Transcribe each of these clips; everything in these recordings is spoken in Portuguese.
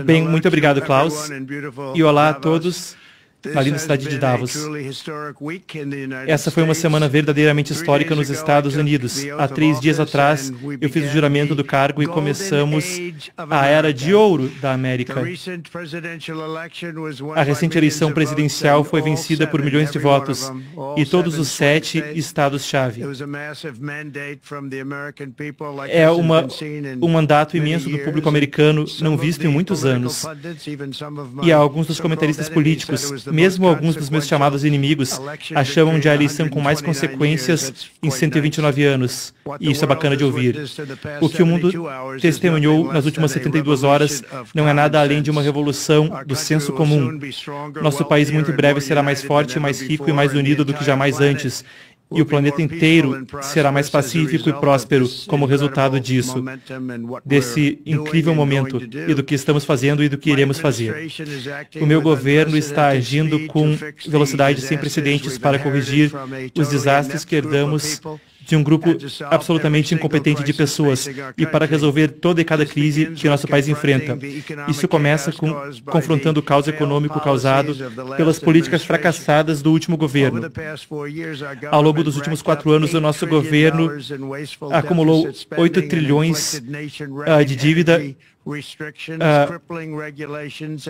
Bem, muito obrigado, Klaus. E olá a todos na linda cidade de Davos. Essa foi uma semana verdadeiramente histórica nos Estados Unidos. Há 3 dias atrás, eu fiz o juramento do cargo e começamos a era de ouro da América. A recente eleição presidencial foi vencida por milhões de votos e todos os 7 estados-chave. É um mandato imenso do público americano, não visto em muitos anos. E há alguns dos comentaristas políticos, mesmo alguns dos meus chamados inimigos, acham de a eleição com mais consequências em 129 anos. E isso é bacana de ouvir. O que o mundo testemunhou nas últimas 72 horas não é nada além de uma revolução do senso comum. Nosso país muito em breve será mais forte, mais rico e mais unido do que jamais antes. E o planeta inteiro será mais pacífico e próspero como resultado disso, desse incrível momento, e do que estamos fazendo e do que iremos fazer. O meu governo está agindo com velocidade sem precedentes para corrigir os desastres que herdamos de um grupo absolutamente incompetente de pessoas e para resolver toda e cada crise que nosso país enfrenta. Isso começa confrontando o caos econômico causado pelas políticas fracassadas do último governo. Ao longo dos últimos 4 anos, o nosso governo acumulou 8 trilhões de dívida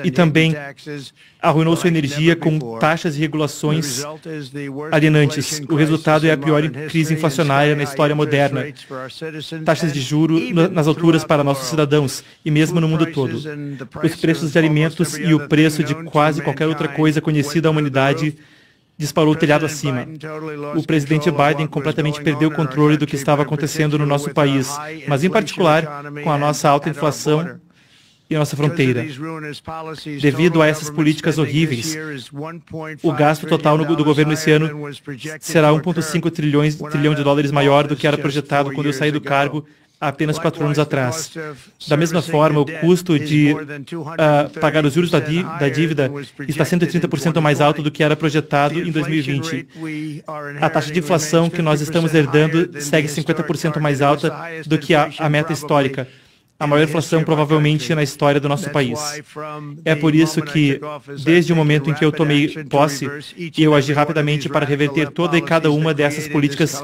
e também arruinou sua energia com taxas e regulações alienantes. O resultado é a pior crise inflacionária na história moderna. Taxas de juros nas alturas para nossos cidadãos e mesmo no mundo todo. Os preços de alimentos e o preço de quase qualquer outra coisa conhecida à humanidade disparou o telhado acima. O presidente Biden completamente perdeu o controle do que estava acontecendo no nosso país, mas em particular com a nossa alta inflação e nossa fronteira. Devido a essas políticas horríveis, o gasto total do governo esse ano será 1,5 trilhão de dólares maior do que era projetado quando eu saí do cargo há apenas 4 anos atrás. Da mesma forma, o custo de pagar os juros da dívida está 130% mais alto do que era projetado em 2020. A taxa de inflação que nós estamos herdando segue 50% mais alta do que a meta histórica. A maior inflação provavelmente na história do nosso país. É por isso que, desde o momento em que eu tomei posse, eu agi rapidamente para reverter toda e cada uma dessas políticas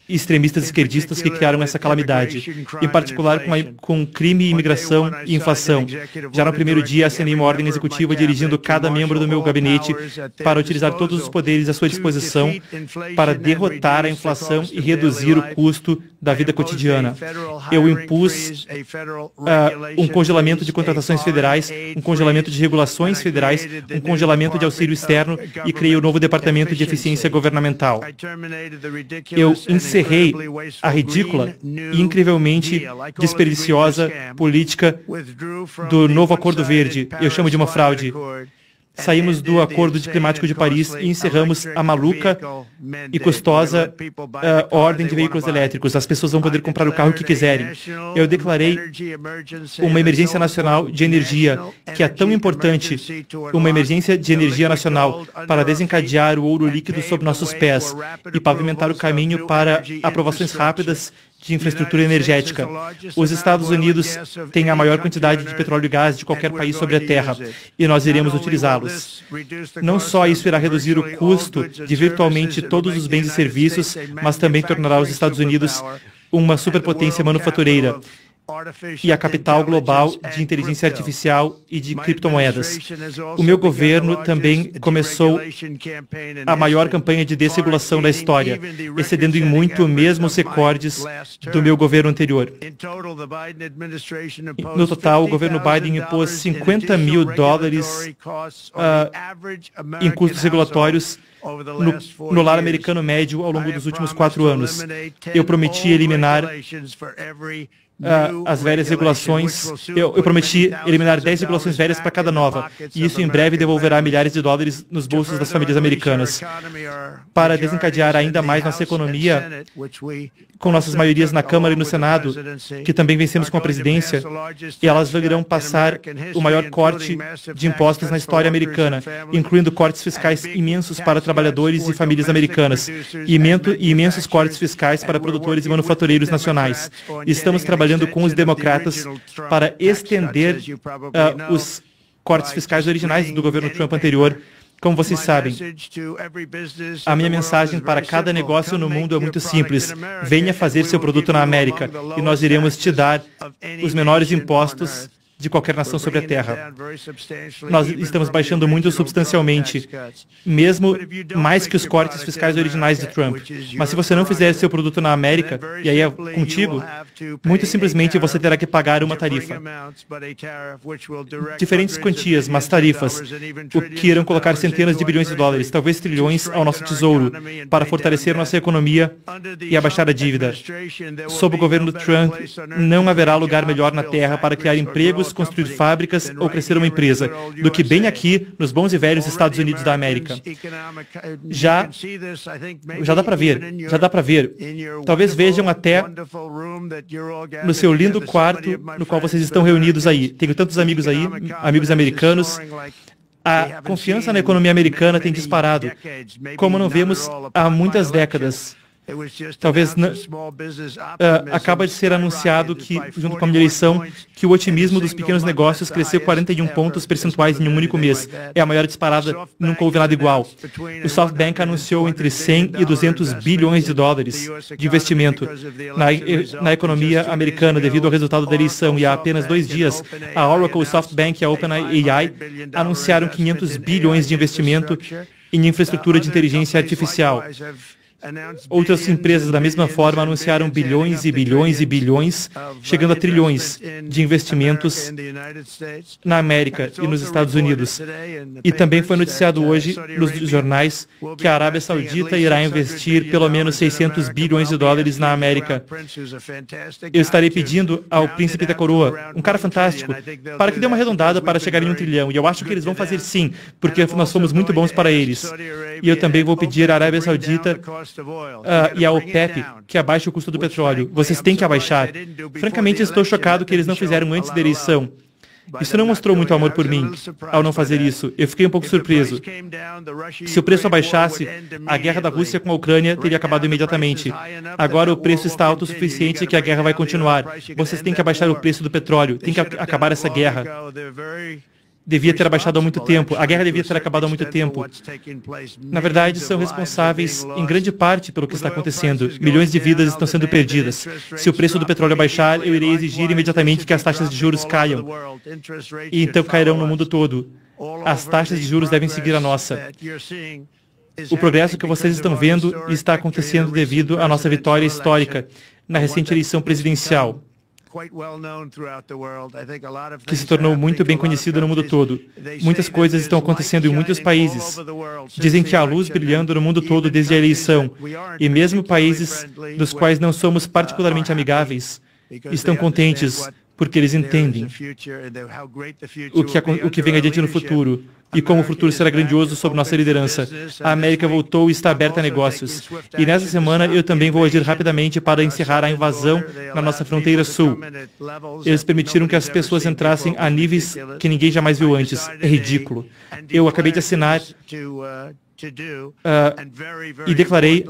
extremistas esquerdistas que criaram essa calamidade, em particular com crime, imigração e inflação. Já no primeiro dia, assinei uma ordem executiva dirigindo cada membro do meu gabinete para utilizar todos os poderes à sua disposição para derrotar a inflação e reduzir o custo da vida cotidiana. Eu impus um congelamento de contratações federais, um congelamento de regulações federais, um congelamento de auxílio externo e criei o novo Departamento de Eficiência Governamental. Eu encerrei a ridícula e incrivelmente desperdiciosa política do novo Acordo Verde. Eu chamo de uma fraude. Saímos do Acordo Climático de Paris e encerramos a maluca e custosa ordem de veículos elétricos. As pessoas vão poder comprar o carro que quiserem. Eu declarei uma emergência nacional de energia, que é tão importante, uma emergência de energia nacional para desencadear o ouro líquido sob nossos pés e pavimentar o caminho para aprovações rápidas de infraestrutura energética. Os Estados Unidos têm a maior quantidade de petróleo e gás de qualquer país sobre a Terra, e nós iremos utilizá-los. Não só isso irá reduzir o custo de virtualmente todos os bens e serviços, mas também tornará os Estados Unidos uma superpotência manufatureira e a capital global de inteligência artificial e de criptomoedas. O meu governo também começou a maior campanha de desregulação da história, excedendo em muito mesmo os recordes do meu governo anterior. No total, o governo Biden impôs $50 mil em custos regulatórios no lar americano médio ao longo dos últimos 4 anos. Eu prometi eliminar as velhas regulações, eu prometi eliminar 10 regulações velhas para cada nova, e isso em breve devolverá milhares de dólares nos bolsos das famílias americanas. Para desencadear ainda mais nossa economia, com nossas maiorias na Câmara e no Senado, que também vencemos com a presidência, e elas irão passar o maior corte de impostos na história americana, incluindo cortes fiscais imensos para trabalhadores e famílias americanas, e imensos cortes fiscais para produtores e manufatureiros nacionais. Estamos trabalhando trabalhando com os democratas para estender os cortes fiscais originais do governo Trump anterior. Como vocês sabem, a minha mensagem para cada negócio no mundo é muito simples. Venha fazer seu produto na América e nós iremos te dar os menores impostos de qualquer nação sobre a Terra. Nós estamos baixando muito substancialmente, mesmo mais que os cortes fiscais originais de Trump. Mas se você não fizer seu produto na América, e aí é contigo, muito simplesmente você terá que pagar uma tarifa. Diferentes quantias, mas tarifas, o que irão colocar centenas de bilhões de dólares, talvez trilhões, ao nosso tesouro, para fortalecer nossa economia e abaixar a dívida. Sob o governo Trump, não haverá lugar melhor na Terra para criar empregos, construir fábricas ou crescer uma empresa, do que bem aqui, nos bons e velhos Estados Unidos da América. Já dá para ver. Talvez vejam até no seu lindo quarto no qual vocês estão reunidos aí. Tenho tantos amigos aí, amigos americanos. A confiança na economia americana tem disparado, como não vemos há muitas décadas. Talvez acaba de ser anunciado que, junto com a minha eleição, que o otimismo dos pequenos negócios cresceu 41 pontos percentuais em um único mês. É a maior disparada, nunca houve nada igual. O SoftBank anunciou entre 100 e 200 bilhões de dólares de investimento na economia americana devido ao resultado da eleição. E há apenas 2 dias, a Oracle, o SoftBank e a OpenAI anunciaram 500 bilhões de investimento em infraestrutura de inteligência artificial. Outras empresas da mesma forma anunciaram bilhões e bilhões e bilhões, chegando a trilhões de investimentos na América e nos Estados Unidos. E também foi noticiado hoje nos jornais que a Arábia Saudita irá investir pelo menos 600 bilhões de dólares na América. Eu estarei pedindo ao príncipe da coroa, um cara fantástico, para que dê uma arredondada para chegar em 1 trilhão. E eu acho que eles vão fazer sim, porque nós somos muito bons para eles. E eu também vou pedir à Arábia Saudita e a OPEP que abaixe o custo do petróleo. Vocês têm que abaixar. Francamente, estou chocado que eles não fizeram antes da eleição. Isso não mostrou muito amor por mim, ao não fazer isso. Eu fiquei um pouco surpreso. Se o preço abaixasse, a guerra da Rússia com a Ucrânia teria acabado imediatamente. Agora o preço está alto o suficiente que a guerra vai continuar. Vocês têm que abaixar o preço do petróleo. Tem que acabar essa guerra. Devia ter abaixado há muito tempo. A guerra devia ter acabado há muito tempo. Na verdade, são responsáveis em grande parte pelo que está acontecendo. Milhões de vidas estão sendo perdidas. Se o preço do petróleo baixar, eu irei exigir imediatamente que as taxas de juros caiam. E então cairão no mundo todo. As taxas de juros devem seguir a nossa. O progresso que vocês estão vendo está acontecendo devido à nossa vitória histórica na recente eleição presidencial, que se tornou muito bem conhecida no mundo todo. Muitas coisas estão acontecendo em muitos países. Dizem que há luz brilhando no mundo todo desde a eleição. E mesmo países dos quais não somos particularmente amigáveis estão contentes porque eles entendem o que vem adiante no futuro e como o futuro será grandioso sob nossa liderança. A América voltou e está aberta a negócios. E nessa semana eu também vou agir rapidamente para encerrar a invasão na nossa fronteira sul. Eles permitiram que as pessoas entrassem a níveis que ninguém jamais viu antes. É ridículo. Eu acabei de assinar e declarei,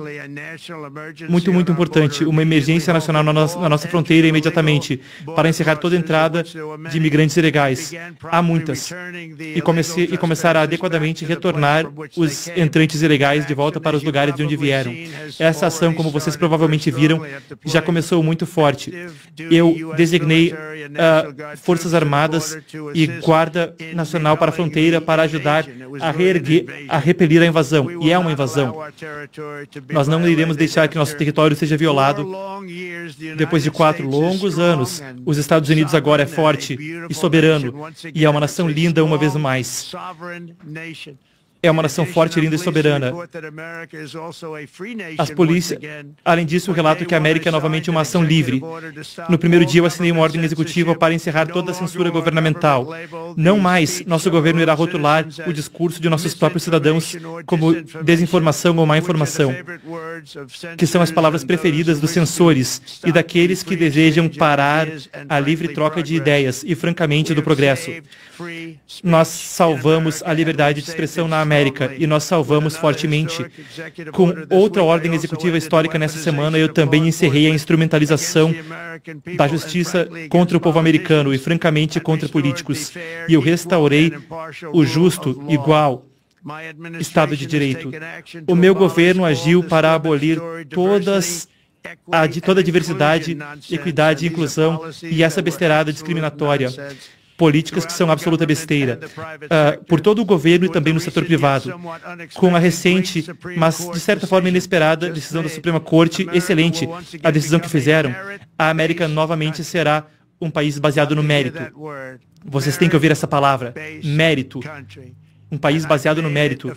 muito importante, uma emergência nacional na nossa fronteira imediatamente, para encerrar toda a entrada de imigrantes ilegais. Há muitas. E começar a adequadamente retornar os entrantes ilegais de volta para os lugares de onde vieram. Essa ação, como vocês provavelmente viram, já começou muito forte. Eu designei Forças Armadas e Guarda Nacional para a fronteira para ajudar a repelir a invasão. E é uma invasão. Nós não iremos deixar que nosso território seja violado. Depois de 4 longos anos, os Estados Unidos agora é forte e soberano. E é uma nação linda uma vez mais. É uma nação forte, linda e soberana. Além disso, o relato que a América é novamente uma ação livre. No primeiro dia, eu assinei uma ordem executiva para encerrar toda a censura governamental. Não mais nosso governo irá rotular o discurso de nossos próprios cidadãos como desinformação ou má informação, que são as palavras preferidas dos censores e daqueles que desejam parar a livre troca de ideias e, francamente, do progresso. Nós salvamos a liberdade de expressão na América e nós salvamos fortemente. Com outra ordem executiva histórica nessa semana, eu também encerrei a instrumentalização da justiça contra o povo americano e, francamente, contra políticos. E eu restaurei o justo, igual Estado de Direito. O meu governo agiu para abolir toda a diversidade, equidade e inclusão e essa besteirada discriminatória. Políticas que são absoluta besteira, por todo o governo e também no setor privado. Com a recente, mas de certa forma inesperada, decisão da Suprema Corte, excelente a decisão que fizeram, a América novamente será um país baseado no mérito. Vocês têm que ouvir essa palavra, mérito. Um país baseado no mérito.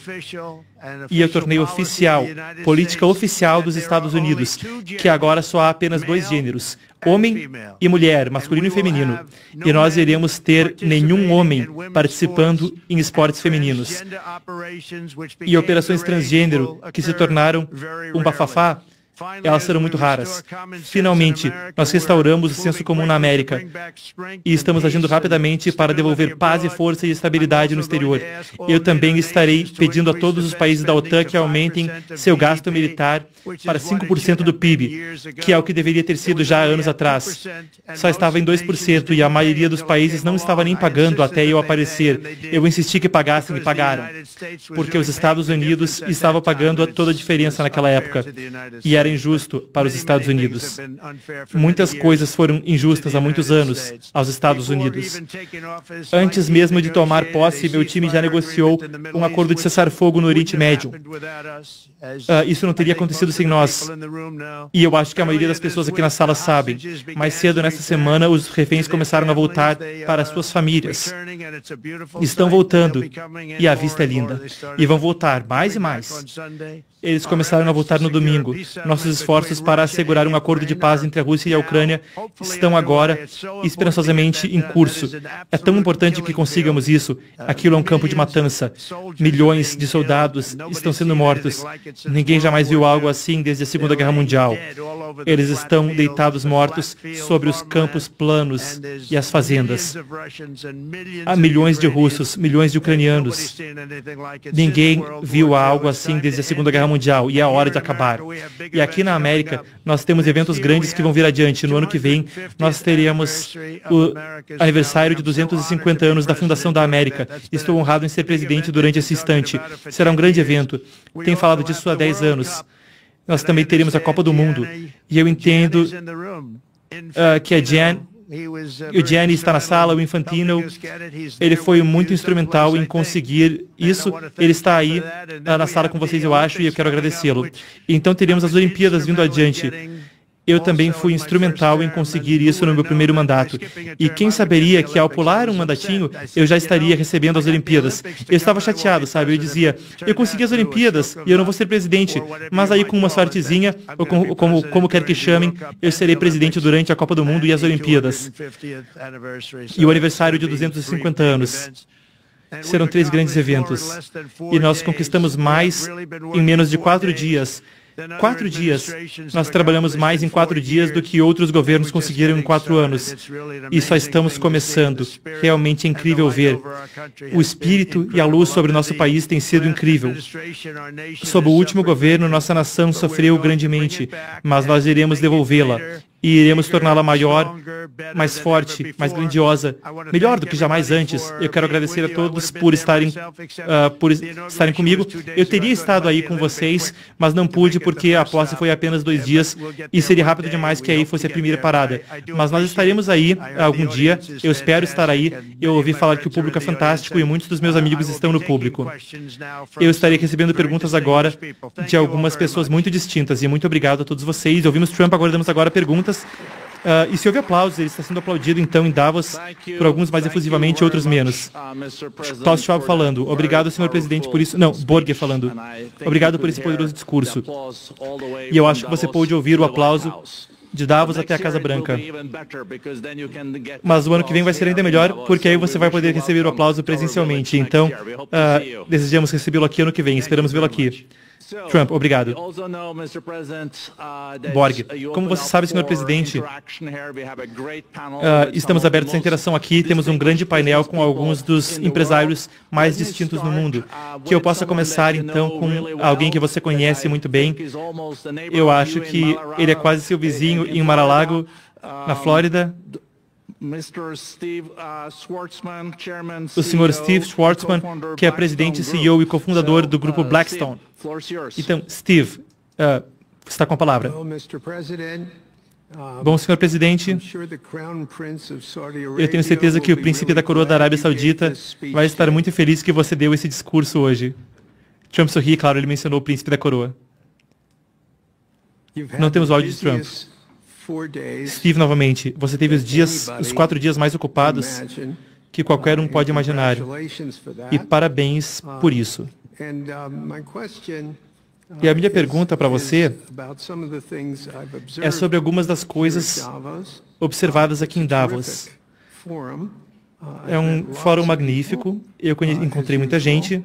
E eu tornei oficial, política oficial dos Estados Unidos, que agora só há apenas 2 gêneros, homem e mulher, masculino e feminino. E nós iremos ter nenhum homem participando em esportes femininos. E operações transgênero, que se tornaram um bafafá, elas serão muito raras. Finalmente, nós restauramos o senso comum na América e estamos agindo rapidamente para devolver paz e força e estabilidade no exterior. Eu também estarei pedindo a todos os países da OTAN que aumentem seu gasto militar para 5% do PIB, que é o que deveria ter sido já há anos atrás. Só estava em 2% e a maioria dos países não estava nem pagando até eu aparecer. Eu insisti que pagassem e pagaram, porque os Estados Unidos estavam pagando toda a diferença naquela época e era injusto para os Estados Unidos. Muitas coisas foram injustas há muitos anos aos Estados Unidos. Antes mesmo de tomar posse, meu time já negociou um acordo de cessar-fogo no Oriente Médio. Isso não teria acontecido sem nós. E eu acho que a maioria das pessoas aqui na sala sabem. Mais cedo nessa semana, os reféns começaram a voltar para suas famílias. Estão voltando e a vista é linda. E vão voltar mais e mais. Eles começaram a voltar no domingo. Nossos esforços para assegurar um acordo de paz entre a Rússia e a Ucrânia estão agora esperançosamente em curso. É tão importante que consigamos isso. Aquilo é um campo de matança. Milhões de soldados estão sendo mortos. Ninguém jamais viu algo assim desde a Segunda Guerra Mundial. Eles estão deitados mortos sobre os campos planos e as fazendas. Há milhões de russos, milhões de ucranianos. Ninguém viu algo assim desde a Segunda Guerra Mundial e é a hora de acabar. E aqui na América, nós temos eventos grandes que vão vir adiante. No ano que vem, nós teremos o aniversário de 250 anos da fundação da América. Estou honrado em ser presidente durante esse instante. Será um grande evento. Tenho falado disso há 10 anos. Nós também teremos a Copa do Mundo. E eu entendo que a Jan... O Gianni está na sala, o Infantino, ele foi muito instrumental em conseguir isso. Ele está aí na sala com vocês, eu acho, e eu quero agradecê-lo. Então teremos as Olimpíadas vindo adiante. Eu também fui instrumental em conseguir isso no meu primeiro mandato. E quem saberia que ao pular um mandatinho, eu já estaria recebendo as Olimpíadas. Eu estava chateado, sabe? Eu dizia, eu consegui as Olimpíadas e eu não vou ser presidente. Mas aí com uma sortezinha, ou como quer que chamem, eu serei presidente durante a Copa do Mundo e as Olimpíadas. E o aniversário de 250 anos. Serão 3 grandes eventos. E nós conquistamos mais em menos de 4 dias. 4 dias. Nós trabalhamos mais em 4 dias do que outros governos conseguiram em 4 anos. E só estamos começando. Realmente é incrível ver. O espírito e a luz sobre nosso país tem sido incrível. Sob o último governo, nossa nação sofreu grandemente, mas nós iremos devolvê-la. E iremos torná-la maior, mais forte, mais grandiosa, melhor do que jamais antes. Eu quero agradecer a todos por estarem comigo. Eu teria estado aí com vocês, mas não pude porque a posse foi apenas 2 dias e seria rápido demais que aí fosse a primeira parada. Mas nós estaremos aí algum dia. Eu espero estar aí. Eu ouvi falar que o público é fantástico e muitos dos meus amigos estão no público. Eu estarei recebendo perguntas agora de algumas pessoas muito distintas e muito obrigado a todos vocês. Ouvimos Trump, agora damos agora perguntas. E se houve aplausos, ele está sendo aplaudido então em Davos por alguns mais efusivamente, outros menos. Klaus Schwab falando, obrigado, senhor presidente, por isso... Não, Borger falando, obrigado por esse poderoso discurso. E eu acho que você pôde ouvir o aplauso de Davos até a Casa Branca. Mas o ano que vem vai ser ainda melhor, porque aí você vai poder receber o aplauso presencialmente. Então, desejamos recebê-lo aqui ano que vem. Esperamos vê-lo aqui. Trump, obrigado. Borg, como você sabe, senhor presidente, estamos abertos à interação aqui, temos um grande painel com alguns dos empresários mais distintos no mundo. Que eu possa começar, então, com alguém que você conhece muito bem. Eu acho que ele é quase seu vizinho em Mar-a-Lago, na Flórida. O senhor Steve Schwarzman, que é presidente, CEO e cofundador do grupo Blackstone. Então, Steve, está com a palavra. Bom, senhor presidente, eu tenho certeza que o príncipe da coroa da Arábia Saudita vai estar muito feliz que você deu esse discurso hoje. Trump sorri, claro, ele mencionou o príncipe da coroa. Não temos áudio de Trump. Steve, novamente, você teve os 4 dias mais ocupados que qualquer um pode imaginar. E parabéns por isso. E a minha pergunta para você é sobre algumas das coisas observadas aqui em Davos. É um fórum magnífico, eu encontrei muita gente,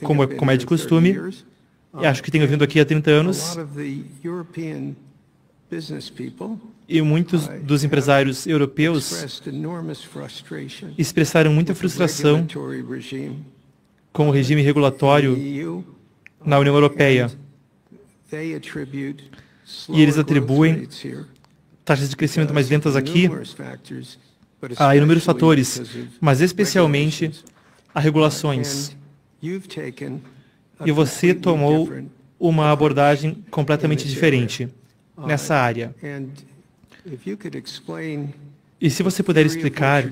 como é de costume, e acho que tenho vindo aqui há 30 anos. E muitos dos empresários europeus expressaram muita frustração com o regime regulatório na União Europeia. E eles atribuem taxas de crescimento mais lentas aqui a inúmeros fatores, mas especialmente a regulações. E você tomou uma abordagem completamente diferente nessa área. E se você puder explicar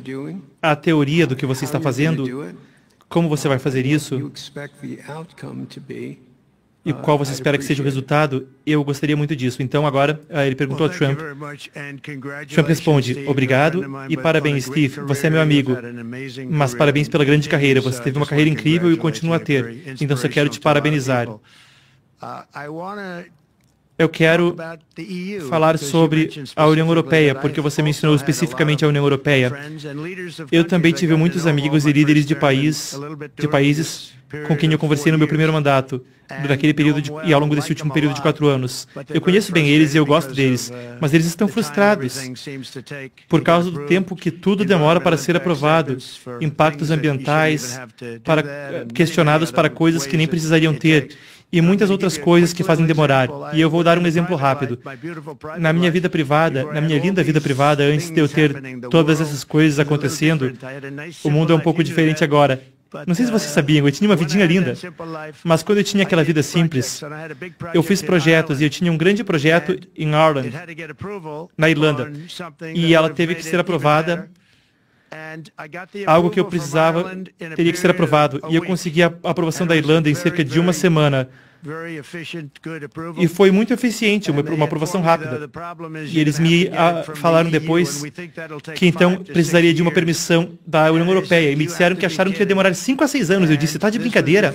a teoria do que você está fazendo, como você vai fazer isso, e qual você espera que seja o resultado, eu gostaria muito disso. Então, agora, ele perguntou a Trump. Trump responde, obrigado e parabéns, Steve, você é meu amigo, mas parabéns pela grande carreira. Você teve uma carreira incrível e continua a ter. Então, só quero te parabenizar. Eu quero falar sobre a União Europeia, porque você mencionou especificamente a União Europeia. Eu também tive muitos amigos e líderes de países com quem eu conversei no meu primeiro mandato, naquele período e ao longo desse último período de 4 anos. Eu conheço bem eles e eu gosto deles, mas eles estão frustrados por causa do tempo que tudo demora para ser aprovado, impactos ambientais, questionados para coisas que nem precisariam ter, e muitas outras coisas que fazem demorar. E eu vou dar um exemplo rápido. Na minha vida privada, na minha linda vida privada, antes de eu ter todas essas coisas acontecendo, o mundo é um pouco diferente agora. Não sei se vocês sabiam, eu tinha uma vidinha linda, mas quando eu tinha aquela vida simples, eu fiz projetos e eu tinha um grande projeto em Ireland, na Irlanda, e ela teve que ser aprovada. Algo que eu precisava teria que ser aprovado. E eu consegui a aprovação da Irlanda em cerca de 1 semana. E foi muito eficiente, uma aprovação rápida. E eles me falaram depois que então precisaria de uma permissão da União Europeia. E me disseram que acharam que ia demorar 5 a 6 anos. Eu disse, tá de brincadeira?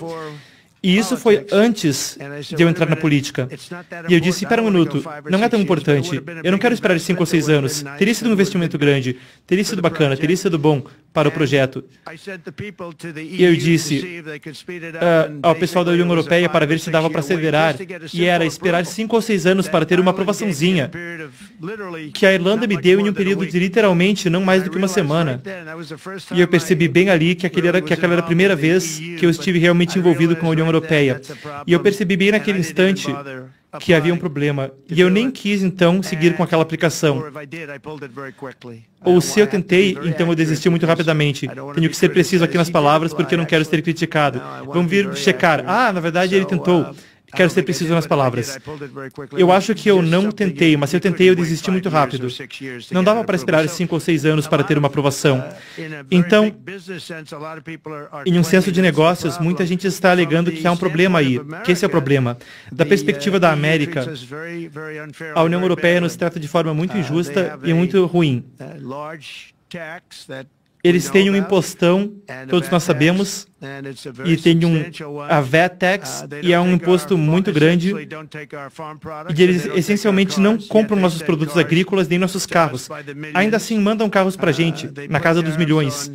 E isso foi antes de eu entrar na política. E eu disse, espera um minuto, não é tão importante. Eu não quero esperar 5 ou 6 anos. Teria sido um investimento grande, teria sido bacana, teria sido bom para o projeto. E eu disse ao pessoal da União Europeia para ver se dava para acelerar. E era esperar 5 ou 6 anos para ter uma aprovaçãozinha, que a Irlanda me deu em um período de literalmente não mais do que 1 semana. E eu percebi bem ali que aquela era a primeira vez que eu estive realmente envolvido com a União Europeia. E eu percebi bem naquele instante que havia um problema. E eu nem quis, então, seguir com aquela aplicação. Ou se eu tentei, então eu desisti muito rapidamente. Tenho que ser preciso aqui nas palavras, porque eu não quero ser criticado. Vamos vir checar. Ah, na verdade ele tentou. Quero ser preciso nas palavras. Eu acho que eu não tentei, mas se eu tentei, eu desisti muito rápido. Não dava para esperar 5 ou 6 anos para ter uma aprovação. Então, em um senso de negócios, muita gente está alegando que há um problema aí, que esse é o problema. Da perspectiva da América, a União Europeia nos trata de forma muito injusta e muito ruim. Eles têm um impostão, todos nós sabemos, e tem a VAT tax, e é um imposto muito grande, e eles essencialmente não compram nossos produtos agrícolas nem nossos carros. Ainda assim, mandam carros para a gente, na casa dos milhões.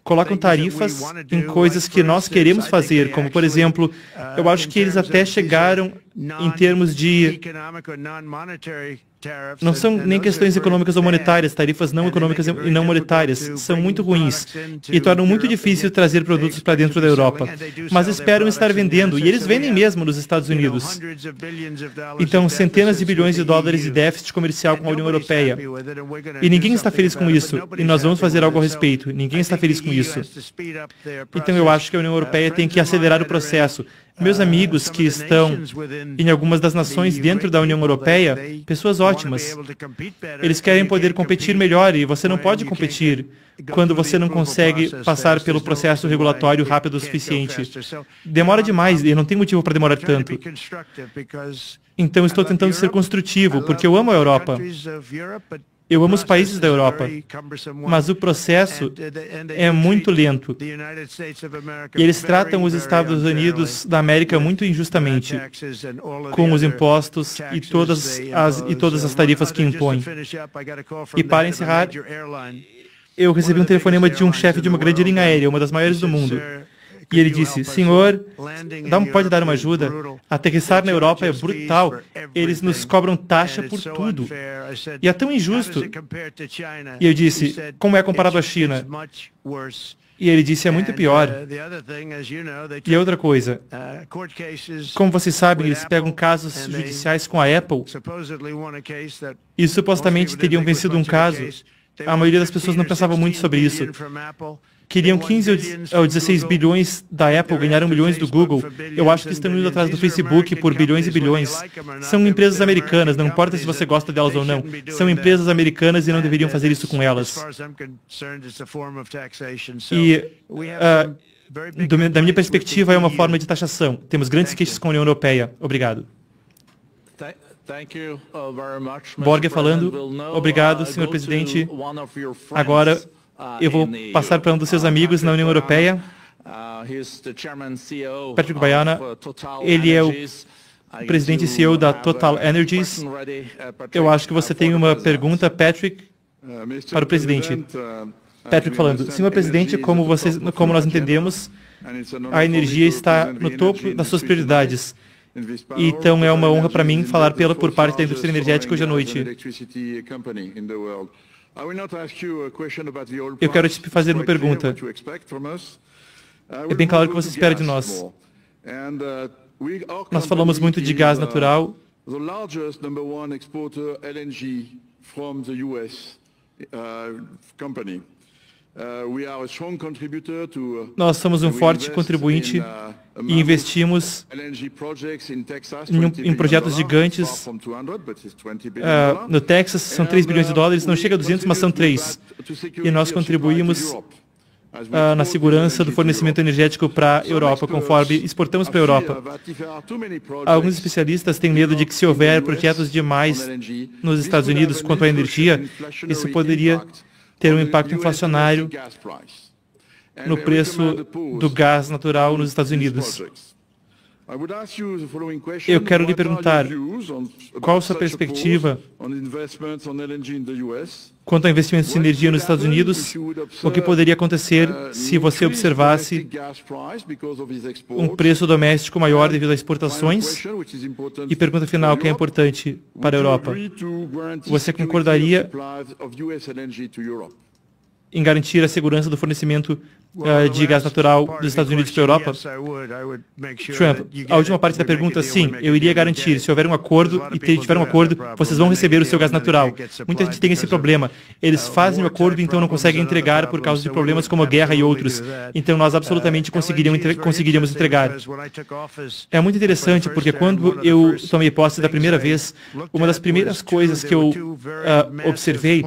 colocam tarifas em coisas que nós queremos fazer, como, por exemplo, eu acho que eles até chegaram em termos de... Não são nem questões econômicas ou monetárias, tarifas não econômicas e não monetárias, são muito ruins e tornam muito difícil trazer produtos para dentro da Europa. Mas esperam estar vendendo, e eles vendem mesmo nos Estados Unidos. Então, centenas de bilhões de dólares de déficit comercial com a União Europeia. E ninguém está feliz com isso, e nós vamos fazer algo a respeito. Ninguém está feliz com isso. Então, eu acho que a União Europeia tem que acelerar o processo. Meus amigos que estão em algumas das nações dentro da União Europeia, pessoas ótimas, eles querem poder competir melhor e você não pode competir quando você não consegue passar pelo processo regulatório rápido o suficiente. Demora demais e não tem motivo para demorar tanto. Então estou tentando ser construtivo, porque eu amo a Europa. Eu amo os países da Europa, mas o processo é muito lento. E eles tratam os Estados Unidos da América muito injustamente, com os impostos e todas as tarifas que impõem. E para encerrar, eu recebi um telefonema de um chefe de uma grande linha aérea, uma das maiores do mundo. E ele disse, senhor, pode dar uma ajuda? Aterrissar na Europa é brutal. Eles nos cobram taxa por tudo. E é tão injusto. E eu disse, como é comparado à China? E ele disse, é muito pior. E outra coisa, como vocês sabem, eles pegam casos judiciais com a Apple e supostamente teriam vencido um caso. A maioria das pessoas não pensava muito sobre isso. Queriam 15 ou 16 bilhões da Apple, ganharam milhões do Google. Eu acho que estão indo atrás do Facebook por bilhões e bilhões. São empresas americanas, não importa se você gosta delas ou não. São empresas americanas e não deveriam fazer isso com elas. E, da minha perspectiva, é uma forma de taxação. Temos grandes queixas com a União Europeia. Obrigado. Borge falando. Obrigado, senhor presidente. Agora, eu vou passar para um dos seus amigos na União Europeia, Patrick Baiana. Ele é o presidente e CEO da Total Energies. Eu acho que você tem uma pergunta, Patrick, para o presidente. Patrick falando. Senhor presidente, como nós entendemos, a energia está no topo das suas prioridades. Então é uma honra para mim falar por parte da indústria energética hoje à noite. Eu quero te fazer uma pergunta. É bem claro o que você espera de nós. Nós falamos muito de gás natural. Nós somos um forte contribuinte e investimos em projetos gigantes. No Texas são 3 bilhões de dólares, não chega a 200, mas são 3. E nós contribuímos na segurança do fornecimento energético para a Europa, conforme exportamos para a Europa. Alguns especialistas têm medo de que se houver projetos demais nos Estados Unidos quanto à energia, isso poderia ter um impacto inflacionário no preço do gás natural nos Estados Unidos. Eu quero lhe perguntar, qual a sua perspectiva quanto a investimentos em energia nos Estados Unidos? O que poderia acontecer se você observasse um preço doméstico maior devido às exportações? E pergunta final, que é importante para a Europa. Você concordaria em garantir a segurança do fornecimento de gás natural dos Estados Unidos para a Europa? Trump, a última parte da pergunta, sim, eu iria garantir. Se houver um acordo e tiver um acordo, vocês vão receber o seu gás natural. Muita gente tem esse problema. Eles fazem o acordo e então não conseguem entregar por causa de problemas como a guerra e outros. Então nós absolutamente conseguiríamos entregar. É muito interessante porque quando eu tomei posse da primeira vez, uma das primeiras coisas que eu observei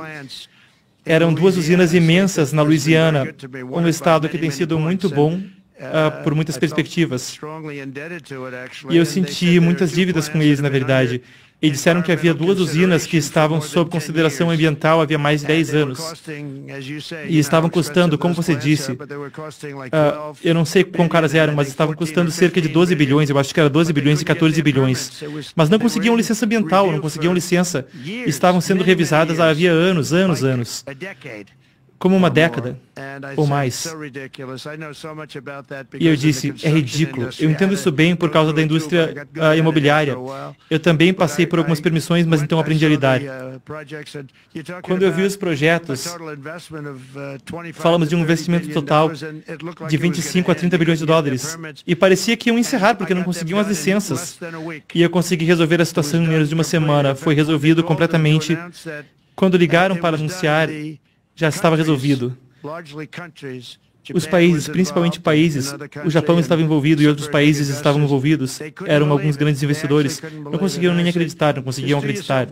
eram 2 usinas imensas na Louisiana, um estado que tem sido muito bom por muitas perspectivas. E eu senti muitas dívidas com eles, na verdade. E disseram que havia 2 usinas que estavam sob consideração ambiental havia mais de 10 anos. E estavam custando, como você disse, eu não sei quão caras eram, mas estavam custando cerca de 12 bilhões, eu acho que era 12 bilhões e 14 bilhões. Mas não conseguiam licença ambiental, não conseguiam licença. Estavam sendo revisadas havia anos. como uma década ou mais. E eu disse, é ridículo. Eu entendo isso bem por causa da indústria imobiliária. Eu também passei por algumas permissões, mas então aprendi a lidar. Quando eu vi os projetos, falamos de um investimento total de 25 a 30 bilhões de dólares. E parecia que iam encerrar, porque não conseguiam as licenças. E eu consegui resolver a situação em menos de uma semana. Foi resolvido completamente. Quando ligaram para anunciar, já estava resolvido. Os países, principalmente países, o Japão estava envolvido e outros países estavam envolvidos, eram alguns grandes investidores, não conseguiam nem acreditar, não conseguiam acreditar.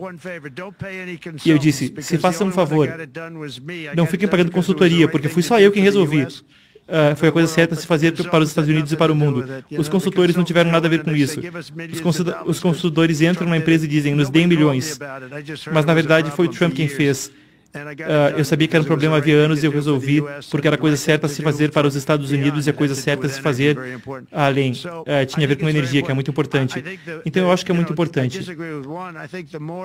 E eu disse, se façam um favor, não fiquem pagando consultoria, porque fui só eu quem resolvi. Foi a coisa certa a se fazer para os Estados Unidos e para o mundo. Os consultores não tiveram nada a ver com isso. Os consultores entram na empresa e dizem, nos deem milhões. Mas, na verdade, foi o Trump quem fez. Eu sabia que era um problema havia anos e eu resolvi, porque era a coisa certa a se fazer para os Estados Unidos e a coisa certa a se fazer além. Tinha a ver com energia, que é muito importante. Então eu acho que é muito importante.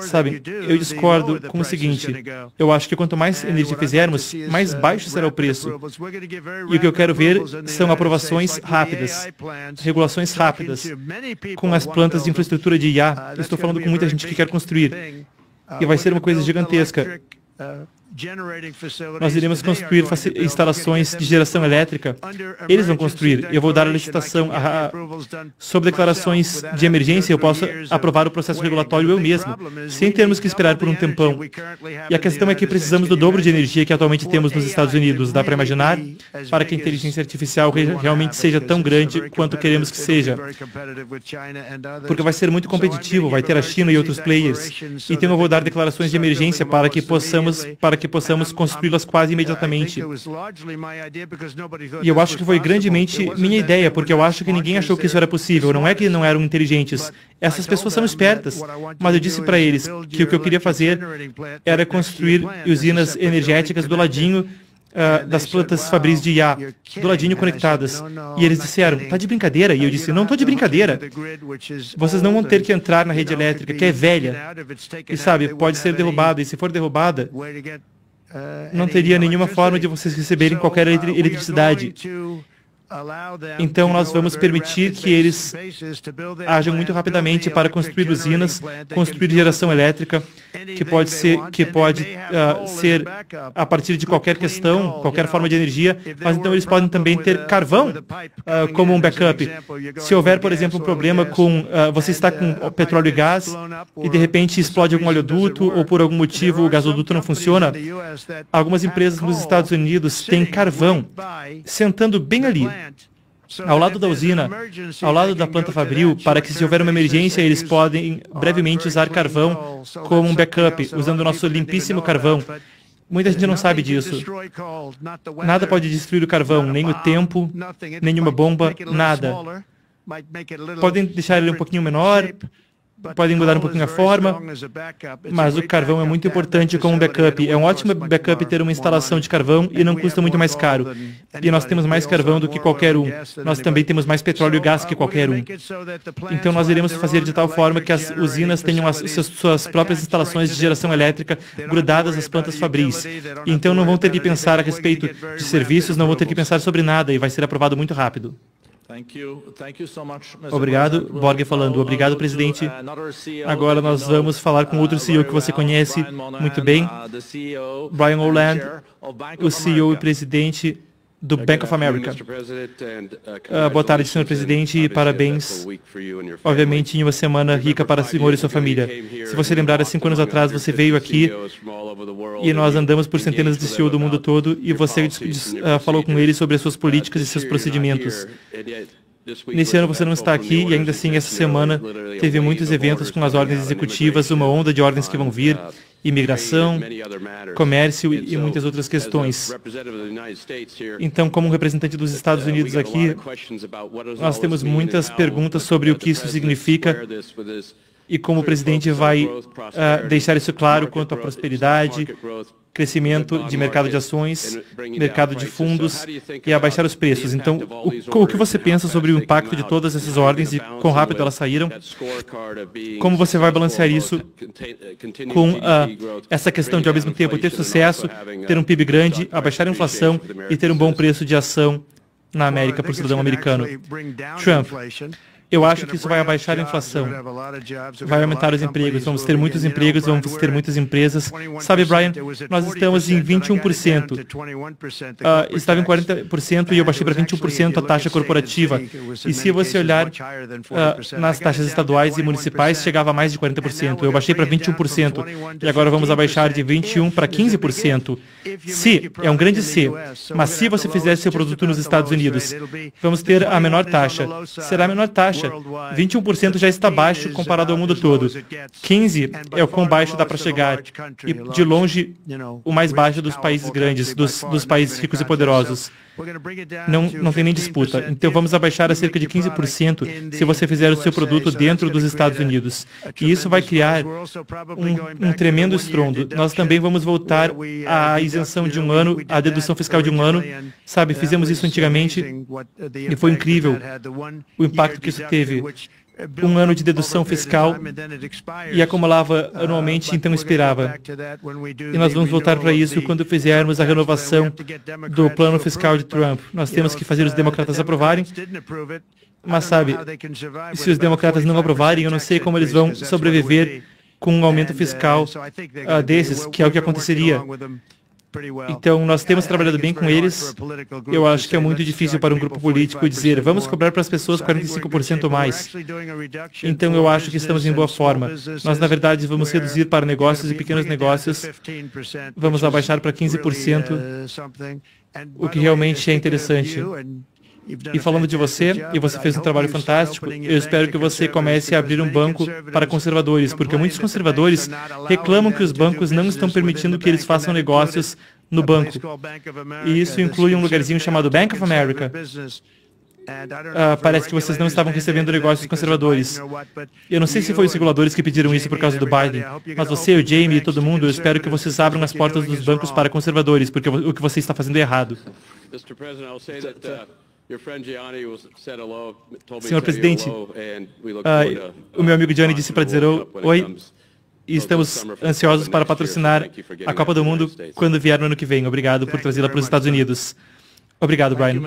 Sabe, eu discordo com o seguinte, eu acho que quanto mais energia fizermos, mais baixo será o preço. E o que eu quero ver são aprovações rápidas, regulações rápidas, com as plantas de infraestrutura de IA. Estou falando com muita gente que quer construir. E vai ser uma coisa gigantesca. Nós iremos construir instalações de geração elétrica. Eles vão construir. Eu vou dar a licitação. Sobre declarações de emergência, eu posso aprovar o processo regulatório eu mesmo, sem termos que esperar por um tempão. E a questão é que precisamos do dobro de energia que atualmente temos nos Estados Unidos. Dá para imaginar? Para que a inteligência artificial realmente seja tão grande quanto queremos que seja. Porque vai ser muito competitivo, vai ter a China e outros players. Então eu vou dar declarações de emergência para que possamos construí-las quase imediatamente. E eu acho que foi grandemente minha ideia, porque eu acho que ninguém achou que isso era possível. Não é que não eram inteligentes. Essas pessoas são espertas. Mas eu disse para eles que o que eu queria fazer era construir usinas energéticas do ladinho das plantas fabris de IA, do ladinho conectadas. E eles disseram, tá de brincadeira? E eu disse, não tô de brincadeira. Vocês não vão ter que entrar na rede elétrica, que é velha. E sabe, pode ser derrubada. E se for derrubada, não teria nenhuma forma de vocês receberem qualquer eletricidade. Então, nós vamos permitir que eles ajam muito rapidamente para construir usinas, construir geração elétrica, que pode ser a partir de qualquer questão, qualquer forma de energia, mas então eles podem também ter carvão como um backup. Se houver, por exemplo, um problema com... você está com petróleo e gás e, de repente, explode algum oleoduto ou, por algum motivo, o gasoduto não funciona, algumas empresas nos Estados Unidos têm carvão sentando bem ali, ao lado da usina, ao lado da planta fabril, para que se houver uma emergência, eles podem brevemente usar carvão como um backup, usando o nosso limpíssimo carvão. Muita gente não sabe disso. Nada pode destruir o carvão, nem o tempo, nenhuma bomba, nada. Podem deixar ele um pouquinho menor, podem mudar um pouquinho a forma, mas o carvão é muito importante como backup. É um ótimo backup ter uma instalação de carvão e não custa muito mais caro. E nós temos mais carvão do que qualquer um. Nós também temos mais petróleo e gás que qualquer um. Então nós iremos fazer de tal forma que as usinas tenham suas próprias instalações de geração elétrica grudadas às plantas fabris. Então não vão ter que pensar a respeito de serviços, não vão ter que pensar sobre nada e vai ser aprovado muito rápido. Obrigado, Borg falando. Obrigado, presidente. Agora nós vamos falar com outro CEO que você conhece muito bem, Brian Moylan, o CEO e presidente do Bank of America. Boa tarde, senhor presidente, e parabéns, obviamente, em uma semana rica para o senhor e sua família. Se você lembrar, há 5 anos atrás, você veio aqui e nós andamos por centenas de CEO do mundo todo e você falou com eles sobre as suas políticas e seus procedimentos. Nesse ano você não está aqui e ainda assim essa semana teve muitos eventos com as ordens executivas, uma onda de ordens que vão vir, imigração, comércio e muitas outras questões. Então, como representante dos Estados Unidos aqui, nós temos muitas perguntas sobre o que isso significa e como o presidente vai deixar isso claro quanto à prosperidade, crescimento de mercado de ações, mercado de fundos e abaixar os preços. Então, o que você pensa sobre o impacto de todas essas ordens e quão rápido elas saíram? Como você vai balancear isso com essa questão de, ao mesmo tempo, ter sucesso, ter um PIB grande, abaixar a inflação e ter um bom preço de ação na América para o cidadão americano? Trump. Eu acho que isso vai abaixar a inflação, vai aumentar os empregos, vamos ter muitos empregos, vamos ter muitas empresas. Sabe, Brian, nós estamos em 21%, estava em 40% e eu baixei para 21% a taxa corporativa. E se você olhar nas taxas estaduais e municipais, chegava a mais de 40%. Eu baixei para 21% e agora vamos abaixar de 21% para 15%. Se, é um grande se, mas se você fizer seu produto nos Estados Unidos, vamos ter a menor taxa. Será a menor taxa. 21% já está baixo comparado ao mundo todo. 15% é o quão baixo dá para chegar. E, de longe, o mais baixo dos países grandes, dos países ricos e poderosos. Não tem nem disputa. Então, vamos abaixar a cerca de 15% se você fizer o seu produto dentro dos Estados Unidos. E isso vai criar um tremendo estrondo. Nós também vamos voltar à isenção de um ano, à dedução fiscal de um ano. Sabe, fizemos isso antigamente e foi incrível o impacto que isso teve. Um ano de dedução fiscal e acumulava anualmente, então expirava. E nós vamos voltar para isso quando fizermos a renovação do plano fiscal de Trump. Nós temos que fazer os democratas aprovarem, mas sabe, se os democratas não aprovarem, eu não sei como eles vão sobreviver com um aumento fiscal desses, que é o que aconteceria. Então, nós temos trabalhado bem com eles. Eu acho que é muito difícil para um grupo político dizer, vamos cobrar para as pessoas 45% mais. Então, eu acho que estamos em boa forma. Nós, na verdade, vamos reduzir para negócios e pequenos negócios. Vamos abaixar para 15%, o que realmente é interessante. E falando de você, e você fez um trabalho fantástico, eu espero que você comece a abrir um banco para conservadores, porque muitos conservadores reclamam que os bancos não estão permitindo que eles façam negócios no banco. E isso inclui um lugarzinho chamado Bank of America. Parece que vocês não estavam recebendo negócios conservadores. Eu não sei se foi os reguladores que pediram isso por causa do Biden, mas você, o Jamie e todo mundo, eu espero que vocês abram as portas dos bancos para conservadores, porque o que você está fazendo é errado. Senhor presidente, o meu amigo Johnny disse para dizer oi e estamos ansiosos para patrocinar a Copa do Mundo quando vier no ano que vem. Obrigado por trazê-la para os Estados Unidos. Obrigado, Brian.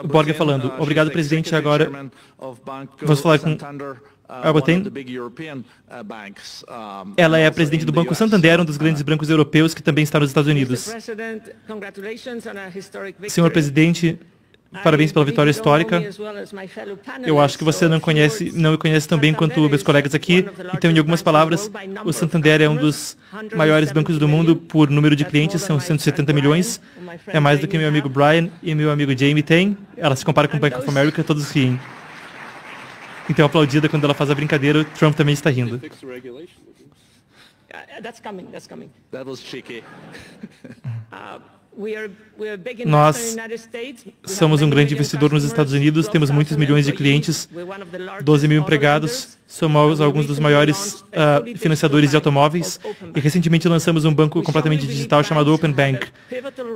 Borger falando. Obrigado, presidente. Agora vamos falar com Albertine. Ela é a presidente do Banco Santander, um dos grandes bancos europeus que também está nos Estados Unidos. Senhor presidente, parabéns pela vitória histórica. Eu acho que você não me conhece tão bem quanto meus colegas aqui. Então, em algumas palavras, o Santander é um dos maiores bancos do mundo por número de clientes, são 170 milhões. É mais do que meu amigo Brian e meu amigo Jamie tem. Ela se compara com o Bank of America, todos riem. Então, aplaudida quando ela faz a brincadeira, o Trump também está rindo. Nós somos um grande investidor nos Estados Unidos, temos muitos milhões de clientes, 12 mil empregados, somos alguns dos maiores financiadores de automóveis e recentemente lançamos um banco completamente digital chamado Open Bank.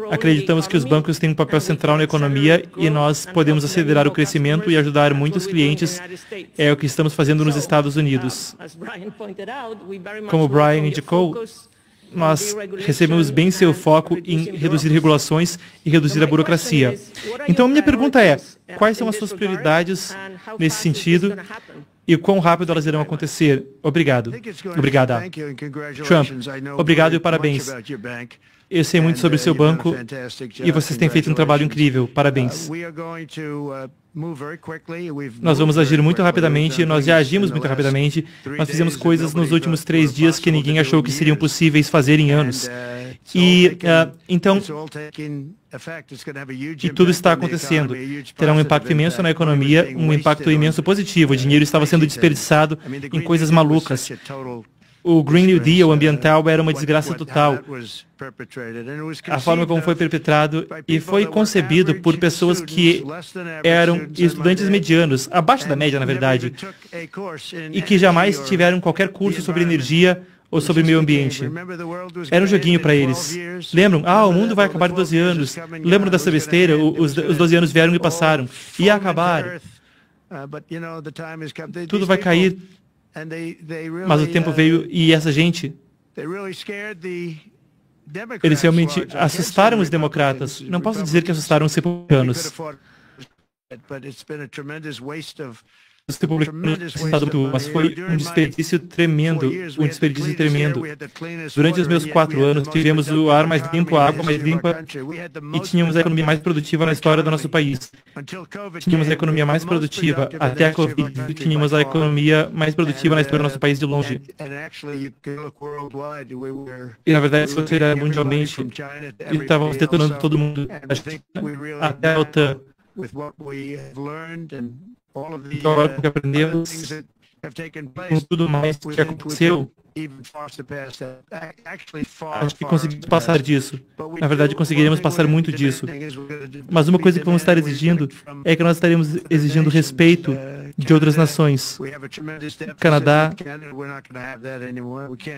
Acreditamos que os bancos têm um papel central na economia e nós podemos acelerar o crescimento e ajudar muitos clientes. É o que estamos fazendo nos Estados Unidos. Como o Brian indicou, nós recebemos bem seu foco em reduzir regulações e reduzir a burocracia. Então, minha pergunta é, quais são as suas prioridades nesse sentido e quão rápido elas irão acontecer? Obrigado. Obrigada. Trump, obrigado e parabéns. Eu sei muito sobre o seu banco e vocês têm feito um trabalho incrível. Parabéns. Nós vamos agir muito rapidamente, nós já agimos muito rapidamente. Nós fizemos coisas nos últimos 3 dias que ninguém achou que seriam possíveis fazer em anos. E tudo está acontecendo. Terá um impacto imenso na economia, um impacto imenso positivo. O dinheiro estava sendo desperdiçado em coisas malucas. o Green New Deal ambiental era uma desgraça total. A forma como foi perpetrado e foi concebido por pessoas que eram estudantes medianos, abaixo da média, na verdade, e que jamais tiveram qualquer curso sobre energia ou sobre meio ambiente. Era um joguinho para eles. Lembram? O mundo vai acabar em 12 anos. Lembram dessa besteira? Os 12 anos vieram e passaram. Ia acabar. Tudo vai cair. Mas o tempo veio e essa gente, eles realmente assustaram os democratas. Não posso dizer que assustaram os republicanos. Os republicanos, mas foi um desperdício tremendo, Durante os meus 4 anos, tivemos o ar mais limpo, a água mais limpa e tínhamos a economia mais produtiva na história do nosso país. Tínhamos a economia mais produtiva até a Covid, tínhamos a economia mais produtiva na história do nosso país de longe. E, na verdade, se você olhar mundialmente, estávamos detonando todo mundo, até a OTAN. Então, agora que aprendemos, com tudo mais que aconteceu, acho que conseguimos passar disso. Na verdade, conseguiremos passar muito disso. Mas uma coisa que vamos estar exigindo é que nós estaremos exigindo respeito de outras nações. Canadá,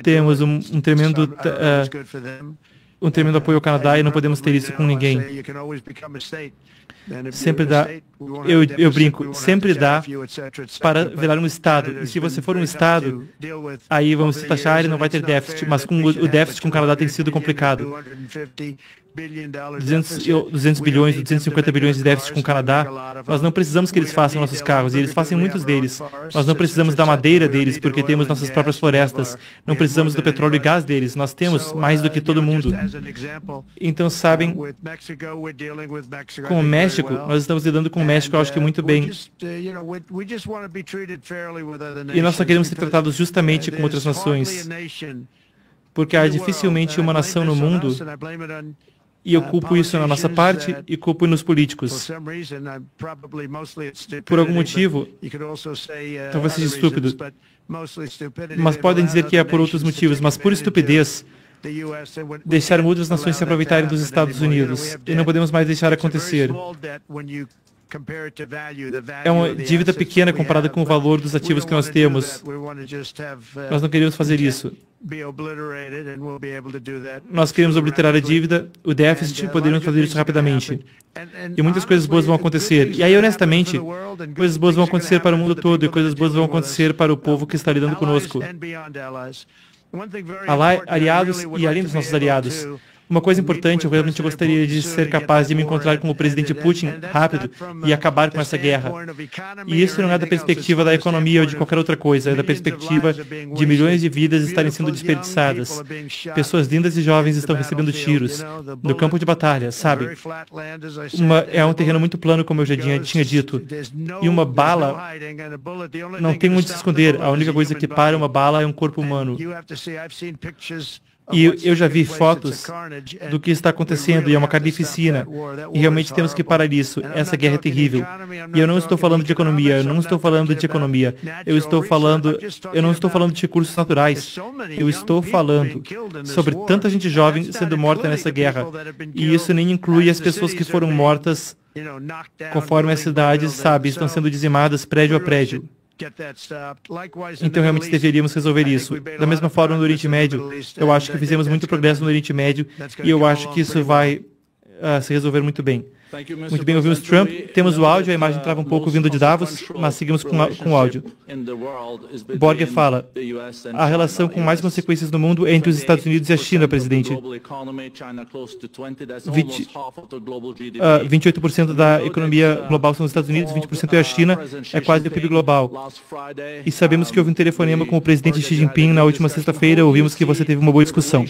temos um tremendo apoio ao Canadá e não podemos ter isso com ninguém. Sempre dá, eu brinco, sempre dá para virar um Estado. E se você for um Estado, aí vamos se taxar e não vai ter déficit. Mas com o déficit com o Canadá tem sido complicado. 200 bilhões, 250 bilhões de déficit com o Canadá, nós não precisamos que eles façam nossos carros, e eles fazem muitos deles. Nós não precisamos da madeira deles, porque temos nossas próprias florestas. Não precisamos do petróleo e gás deles, nós temos mais do que todo mundo. Então, sabem, com o México, nós estamos lidando com o México, eu acho que muito bem. E nós só queremos ser tratados justamente com outras nações, porque há dificilmente uma nação no mundo, e eu culpo isso na nossa parte e culpo nos políticos. Por algum motivo, talvez seja estúpido, mas podem dizer que é por outros motivos, mas por estupidez, deixaram outras nações se aproveitarem dos Estados Unidos, e não podemos mais deixar acontecer. É uma dívida pequena comparada com o valor dos ativos que nós temos. Nós não queremos fazer isso. Nós queremos obliterar a dívida, o déficit, e poderíamos fazer isso rapidamente. E muitas coisas boas vão acontecer. E aí, honestamente, coisas boas vão acontecer para o mundo todo, e coisas boas vão acontecer para o povo que está lidando conosco. Aliados e além dos nossos aliados. Uma coisa importante, eu realmente gostaria de ser capaz de me encontrar com o presidente Putin rápido e acabar com essa guerra. E isso não é da perspectiva da economia ou de qualquer outra coisa, é da perspectiva de milhões de vidas estarem sendo desperdiçadas. Pessoas lindas e jovens estão recebendo tiros no campo de batalha, sabe? É um terreno muito plano, como eu já tinha dito. E uma bala não tem onde se esconder. A única coisa que para uma bala é um corpo humano. E eu já vi fotos do que está acontecendo, e é uma carnificina. E realmente temos que parar isso. Essa guerra é terrível. E eu não estou falando de economia, eu não estou falando de recursos naturais. Eu estou falando sobre tanta gente jovem sendo morta nessa guerra. E isso nem inclui as pessoas que foram mortas conforme as cidades, sabe, estão sendo dizimadas prédio a prédio. Então, realmente deveríamos resolver isso. Da mesma forma, no Oriente Médio, eu acho que fizemos muito progresso no Oriente Médio e eu acho que isso vai se resolver muito bem. Muito bem, ouvimos Trump. Temos o áudio, a imagem trava um pouco vindo de Davos, mas seguimos com o áudio. Borger fala, a relação com mais consequências no mundo é entre os Estados Unidos e a China, presidente. 28% da economia global são os Estados Unidos, 20% é a China, é quase o PIB global. E sabemos que houve um telefonema com o presidente Xi Jinping na última sexta-feira, ouvimos que você teve uma boa discussão.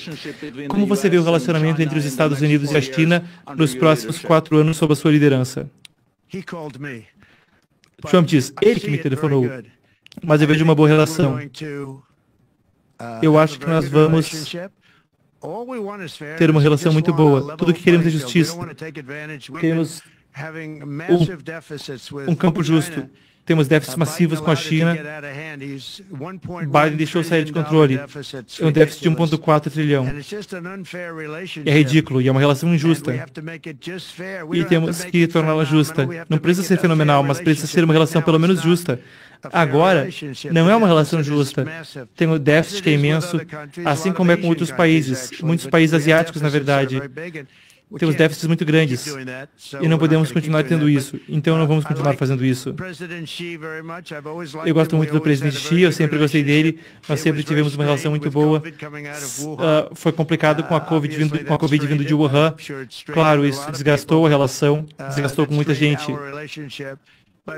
Como você vê o relacionamento entre os Estados Unidos e a China nos próximos 4 anos sob a sua liderança? Trump diz, ele que me telefonou, mas eu vejo uma boa relação. Eu acho que nós vamos ter uma relação muito boa. Tudo o que queremos é justiça. Queremos um campo justo. Temos déficits massivos com a China. Biden deixou sair de controle. É um déficit de 1,4 trilhão. É ridículo e é uma relação injusta. E temos que torná-la justa. Não precisa ser fenomenal, mas precisa ser uma relação pelo menos justa. Agora, não é uma relação justa. Tem um déficit que é imenso, assim como é com outros países. Muitos países asiáticos, na verdade. Temos déficits muito grandes e não podemos continuar tendo isso. Então não vamos continuar fazendo isso. Eu gosto muito do presidente Xi, eu sempre gostei dele. Nós sempre tivemos uma relação muito boa. Foi complicado com a Covid vindo de Wuhan. Claro, isso desgastou a relação, desgastou com muita gente.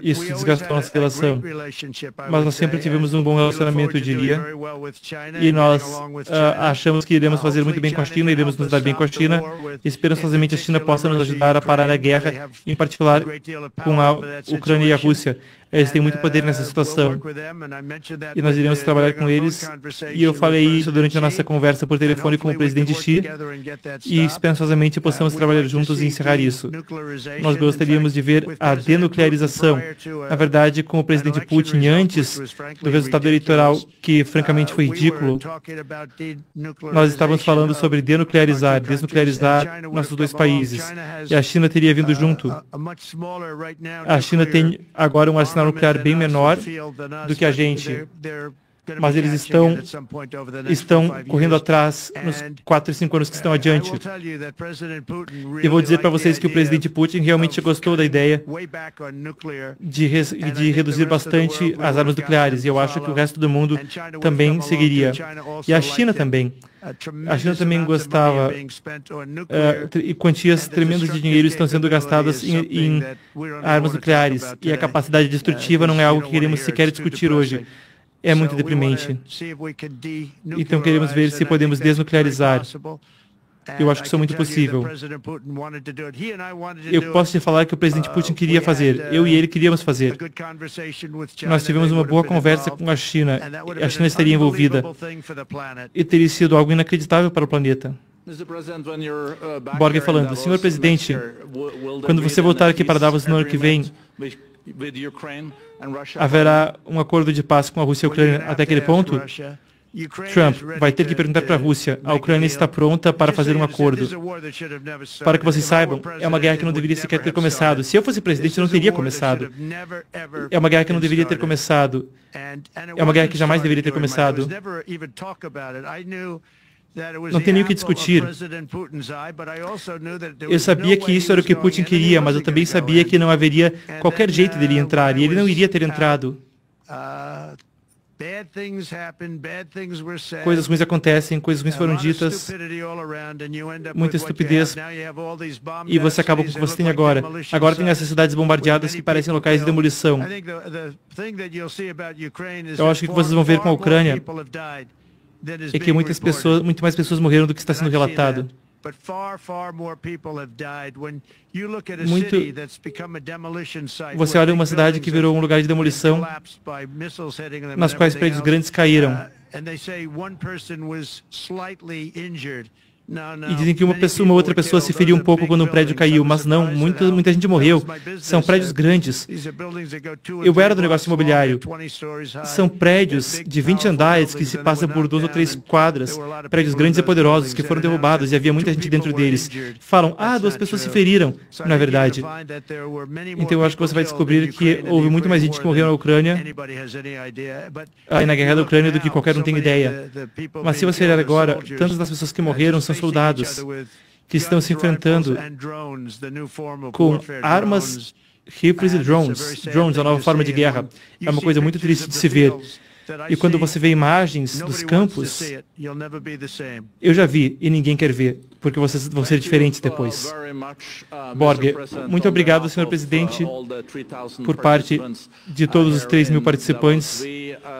Isso desgastou a nossa relação. Mas nós sempre tivemos um bom relacionamento, eu diria. E nós achamos que iremos fazer muito bem com a China, iremos nos dar bem com a China. Esperançosamente a China possa nos ajudar a parar a guerra, em particular com a Ucrânia e a Rússia. Eles têm muito poder nessa situação. E nós iremos trabalhar com eles. E eu falei isso durante a nossa conversa por telefone com o presidente Xi. E esperançosamente possamos trabalhar juntos e encerrar isso. Nós gostaríamos de ver a denuclearização. Na verdade, com o presidente Putin, antes do resultado eleitoral, que francamente foi ridículo, nós estávamos falando sobre desnuclearizar nossos dois países. E a China teria vindo junto. A China tem agora um arsenal nuclear bem menor do que a gente, mas eles estão correndo atrás nos 4 e 5 anos que estão adiante. E vou dizer para vocês que o presidente Putin realmente gostou da ideia de reduzir bastante as armas nucleares, e eu acho que o resto do mundo também seguiria. E a China também. A China também gostava, e quantias tremendas de dinheiro estão sendo gastadas em armas nucleares, e a capacidade destrutiva não é algo que queremos sequer discutir hoje. É muito deprimente. Então queremos ver se podemos desnuclearizar. Eu acho que isso é muito possível. Eu posso te falar que o presidente Putin queria fazer. Eu e ele queríamos fazer. Nós tivemos uma boa conversa com a China. A China estaria envolvida. E teria sido algo inacreditável para o planeta. Borg falando, senhor presidente, quando você voltar aqui para Davos no ano que vem, haverá um acordo de paz com a Rússia e a Ucrânia até aquele ponto? Trump vai ter que perguntar para a Rússia, a Ucrânia está pronta para fazer um acordo. Para que vocês saibam, é uma guerra que não deveria sequer ter começado. Se eu fosse presidente, eu não teria começado. É uma guerra que não deveria ter começado. É uma guerra que jamais deveria ter começado. Não tem nem o que discutir. Eu sabia que isso era o que Putin queria, mas eu também sabia que não haveria qualquer jeito dele entrar, e ele não iria ter entrado. Coisas ruins acontecem, coisas ruins foram ditas, muita estupidez, e você acaba com o que você tem agora. Agora tem essas cidades bombardeadas que parecem locais de demolição. Eu acho que o que vocês vão ver com a Ucrânia é que muito mais pessoas morreram do que está sendo relatado. Você olha uma cidade que virou um lugar de demolição, nas quais prédios grandes caíram. E dizem que uma outra pessoa se feriu um pouco quando um prédio caiu, mas não, muita gente morreu. São prédios grandes. Eu era do negócio imobiliário. São prédios de 20 andares que se passam por 2 ou 3 quadras. Prédios grandes e poderosos que foram derrubados e havia muita gente dentro deles. Falam, 2 pessoas se feriram. Não é verdade. Então eu acho que você vai descobrir que houve muito mais gente que morreu na Ucrânia e na guerra da Ucrânia do que qualquer um tem ideia. Mas se você olhar agora, tantas das pessoas que morreram são soldados que estão se enfrentando com armas, rifles e drones. Drones é a nova forma de guerra. É uma coisa muito triste de se ver. E quando você vê imagens dos campos, eu já vi e ninguém quer ver, porque vocês vão ser diferentes depois. Borg, muito obrigado, senhor presidente, por parte de todos os 3.000 participantes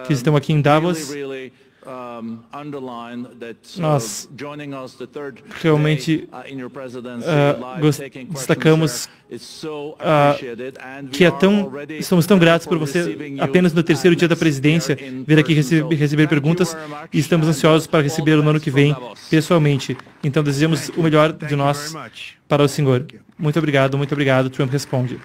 que estão aqui em Davos. Nós realmente destacamos que somos tão gratos por você, apenas no 3º dia da presidência, vir aqui receber perguntas, e estamos ansiosos para receber no ano que vem, pessoalmente. Então, desejamos o melhor de nós para o senhor. Muito obrigado, Trump responde.